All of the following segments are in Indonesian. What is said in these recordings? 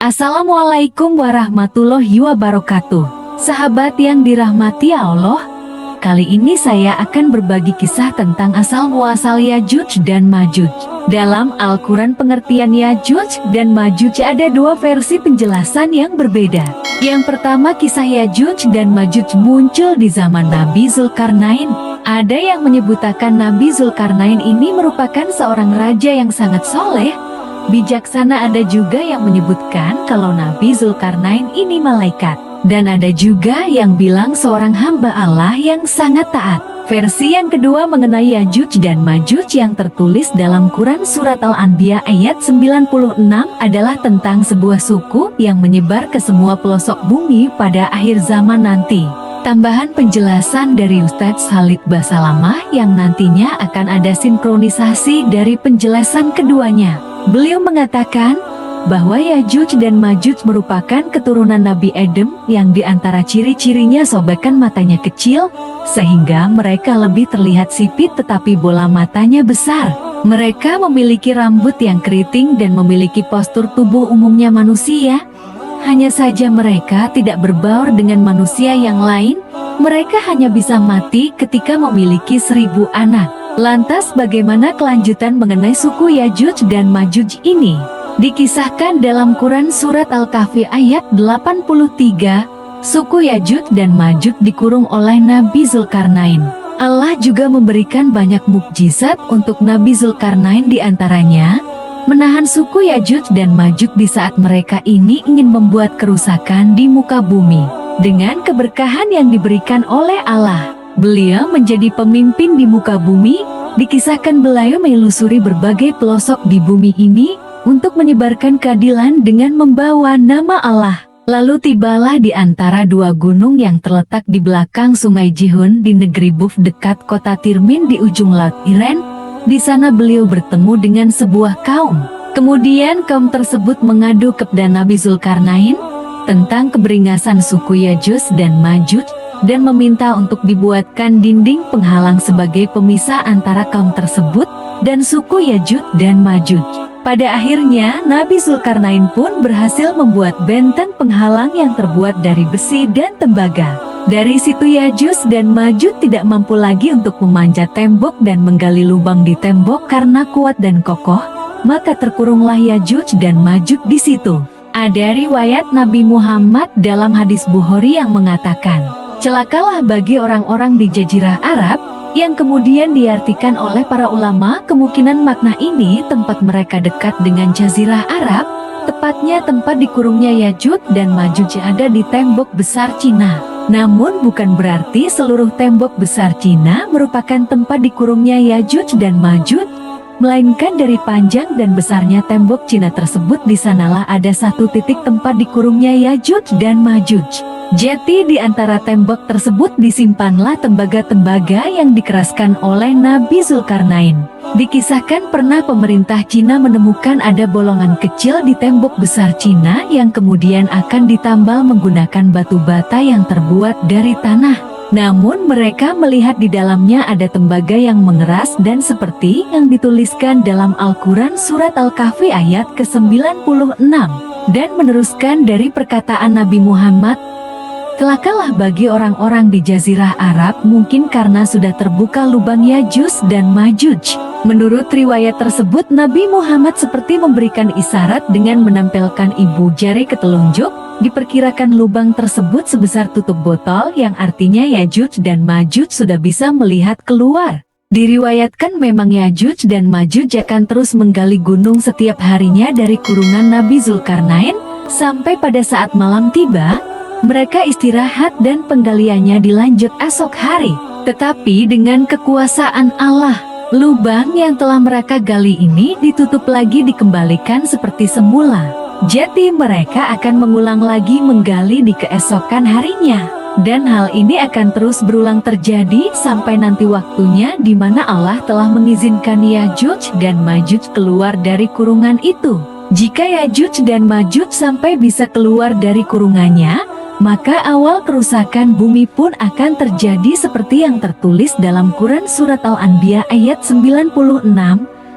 Assalamualaikum warahmatullahi wabarakatuh. Sahabat yang dirahmati Allah, kali ini saya akan berbagi kisah tentang asal-muasal Yajuj dan Majuj. Dalam Al-Quran pengertian Yajuj dan Majuj ada dua versi penjelasan yang berbeda. Yang pertama, kisah Yajuj dan Majuj muncul di zaman Nabi Zulkarnain. Ada yang menyebutkan Nabi Zulkarnain ini merupakan seorang raja yang sangat soleh, bijaksana. Ada juga yang menyebutkan kalau Nabi Zulkarnain ini malaikat. Dan ada juga yang bilang seorang hamba Allah yang sangat taat. Versi yang kedua mengenai Yajuj dan Majuj yang tertulis dalam Quran Surat Al-Anbiya ayat 96 adalah tentang sebuah suku yang menyebar ke semua pelosok bumi pada akhir zaman nanti. Tambahan penjelasan dari Ustadz Khalid Basalamah yang nantinya akan ada sinkronisasi dari penjelasan keduanya. Beliau mengatakan bahwa Yajuj dan Majuj merupakan keturunan Nabi Adam yang diantara ciri-cirinya sobekan matanya kecil, sehingga mereka lebih terlihat sipit tetapi bola matanya besar. Mereka memiliki rambut yang keriting dan memiliki postur tubuh umumnya manusia. Hanya saja mereka tidak berbaur dengan manusia yang lain. Mereka hanya bisa mati ketika memiliki 1000 anak. Lantas bagaimana kelanjutan mengenai suku Yajuj dan Majuj ini? Dikisahkan dalam Quran Surat Al-Kahfi ayat 83, suku Yajuj dan Majuj dikurung oleh Nabi Zulkarnain. Allah juga memberikan banyak mukjizat untuk Nabi Zulkarnain, diantaranya menahan suku Yajuj dan Majuj di saat mereka ini ingin membuat kerusakan di muka bumi. Dengan keberkahan yang diberikan oleh Allah, beliau menjadi pemimpin di muka bumi. Dikisahkan beliau menelusuri berbagai pelosok di bumi ini untuk menyebarkan keadilan dengan membawa nama Allah. Lalu tibalah di antara dua gunung yang terletak di belakang sungai Jihun di negeri Buf dekat kota Tirmin di ujung laut Iran. Di sana beliau bertemu dengan sebuah kaum. Kemudian kaum tersebut mengadu kepada Nabi Zulkarnain tentang keberingasan suku Yajuj dan Majuj dan meminta untuk dibuatkan dinding penghalang sebagai pemisah antara kaum tersebut dan suku Yajuj dan Majuj. Pada akhirnya Nabi Zulkarnain pun berhasil membuat benteng penghalang yang terbuat dari besi dan tembaga. Dari situ Yajuj dan Majuj tidak mampu lagi untuk memanjat tembok dan menggali lubang di tembok karena kuat dan kokoh, maka terkurunglah Yajuj dan Majuj di situ. Ada riwayat Nabi Muhammad dalam hadis Bukhari yang mengatakan, celakalah bagi orang-orang di Jazirah Arab, yang kemudian diartikan oleh para ulama kemungkinan makna ini tempat mereka dekat dengan Jazirah Arab, tepatnya tempat dikurungnya Yajuj dan Majuj ada di tembok besar Cina. Namun bukan berarti seluruh tembok besar Cina merupakan tempat dikurungnya Yajuj dan Majuj, melainkan dari panjang dan besarnya tembok Cina tersebut di sanalah ada satu titik tempat dikurungnya Yajuj dan Majuj. Jadi di antara tembok tersebut disimpanlah tembaga-tembaga yang dikeraskan oleh Nabi Zulkarnain. Dikisahkan pernah pemerintah Cina menemukan ada bolongan kecil di tembok besar Cina yang kemudian akan ditambal menggunakan batu bata yang terbuat dari tanah. Namun mereka melihat di dalamnya ada tembaga yang mengeras dan seperti yang dituliskan dalam Al-Quran Surat Al-Kahfi ayat ke-96 dan meneruskan dari perkataan Nabi Muhammad, celakalah bagi orang-orang di Jazirah Arab mungkin karena sudah terbuka lubang Yajuj dan Majuj. Menurut riwayat tersebut Nabi Muhammad seperti memberikan isyarat dengan menempelkan ibu jari ke telunjuk. Diperkirakan lubang tersebut sebesar tutup botol yang artinya Yajuj dan Majuj sudah bisa melihat keluar. Diriwayatkan memang Yajuj dan Majuj akan terus menggali gunung setiap harinya dari kurungan Nabi Zulkarnain sampai pada saat malam tiba, mereka istirahat dan penggaliannya dilanjut esok hari. Tetapi dengan kekuasaan Allah, lubang yang telah mereka gali ini ditutup lagi dikembalikan seperti semula. Jadi mereka akan mengulang lagi menggali di keesokan harinya. Dan hal ini akan terus berulang terjadi sampai nanti waktunya di mana Allah telah mengizinkan Yajuj dan Majuj keluar dari kurungan itu. Jika Yajuj dan Majuj sampai bisa keluar dari kurungannya, maka awal kerusakan bumi pun akan terjadi seperti yang tertulis dalam Quran Surat Al-Anbiya ayat 96.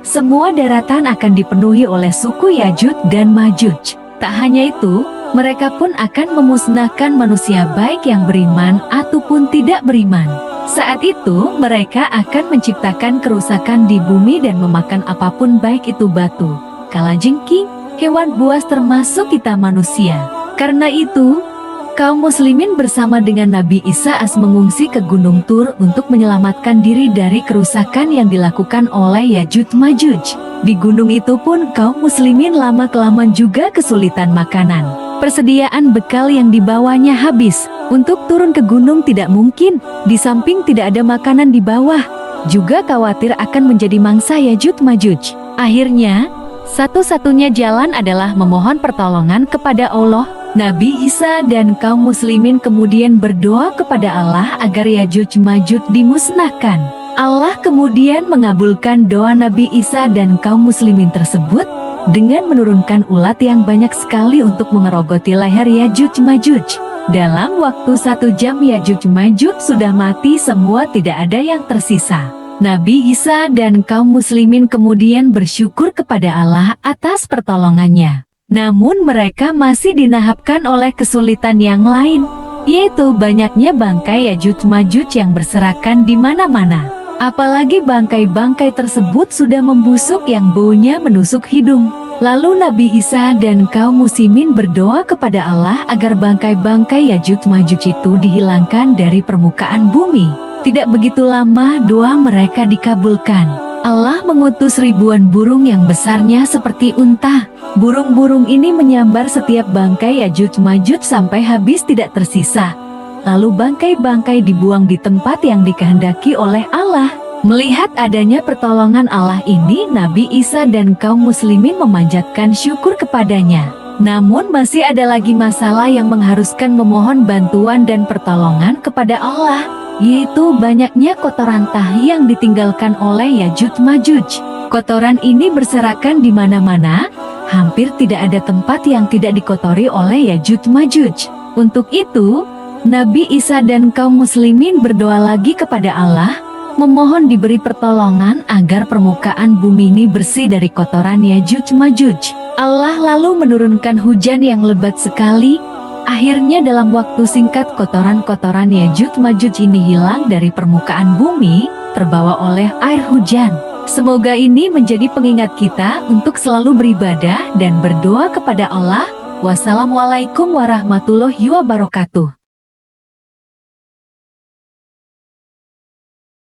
Semua daratan akan dipenuhi oleh suku Yajuj dan Majuj. Tak hanya itu, mereka pun akan memusnahkan manusia baik yang beriman ataupun tidak beriman. Saat itu, mereka akan menciptakan kerusakan di bumi dan memakan apapun baik itu batu, kalajengking, hewan buas termasuk kita manusia. Karena itu, kaum muslimin bersama dengan Nabi Isa AS mengungsi ke Gunung Tur untuk menyelamatkan diri dari kerusakan yang dilakukan oleh Yajuj Majuj. Di gunung itu pun kaum muslimin lama-kelamaan juga kesulitan makanan. Persediaan bekal yang dibawanya habis. Untuk turun ke gunung tidak mungkin, di samping tidak ada makanan di bawah. Juga khawatir akan menjadi mangsa Yajuj Majuj. Akhirnya, satu-satunya jalan adalah memohon pertolongan kepada Allah. Nabi Isa dan kaum muslimin kemudian berdoa kepada Allah agar Yajuj Majuj dimusnahkan. Allah kemudian mengabulkan doa Nabi Isa dan kaum muslimin tersebut dengan menurunkan ulat yang banyak sekali untuk mengerogoti leher Yajuj Majuj. Dalam waktu 1 jam Yajuj Majuj sudah mati semua, tidak ada yang tersisa. Nabi Isa dan kaum muslimin kemudian bersyukur kepada Allah atas pertolongannya. Namun mereka masih dinahapkan oleh kesulitan yang lain, yaitu banyaknya bangkai Yajuj Majuj yang berserakan di mana-mana. Apalagi bangkai-bangkai tersebut sudah membusuk yang baunya menusuk hidung. Lalu Nabi Isa dan kaum muslimin berdoa kepada Allah agar bangkai-bangkai Yajuj Majuj itu dihilangkan dari permukaan bumi. Tidak begitu lama doa mereka dikabulkan. Allah mengutus ribuan burung yang besarnya seperti unta. Burung-burung ini menyambar setiap bangkai Yajuj Majuj sampai habis tidak tersisa. Lalu bangkai-bangkai dibuang di tempat yang dikehendaki oleh Allah. Melihat adanya pertolongan Allah ini, Nabi Isa dan kaum muslimin memanjatkan syukur kepadanya. Namun masih ada lagi masalah yang mengharuskan memohon bantuan dan pertolongan kepada Allah, yaitu banyaknya kotoran tahi yang ditinggalkan oleh Yajuj Majuj. Kotoran ini berserakan di mana-mana, hampir tidak ada tempat yang tidak dikotori oleh Yajuj Majuj. Untuk itu, Nabi Isa dan kaum muslimin berdoa lagi kepada Allah, memohon diberi pertolongan agar permukaan bumi ini bersih dari kotoran Yajuj Majuj. Allah lalu menurunkan hujan yang lebat sekali. Akhirnya dalam waktu singkat kotoran-kotoran Yajuj Majuj ini hilang dari permukaan bumi, terbawa oleh air hujan. Semoga ini menjadi pengingat kita untuk selalu beribadah dan berdoa kepada Allah. Wassalamualaikum warahmatullahi wabarakatuh.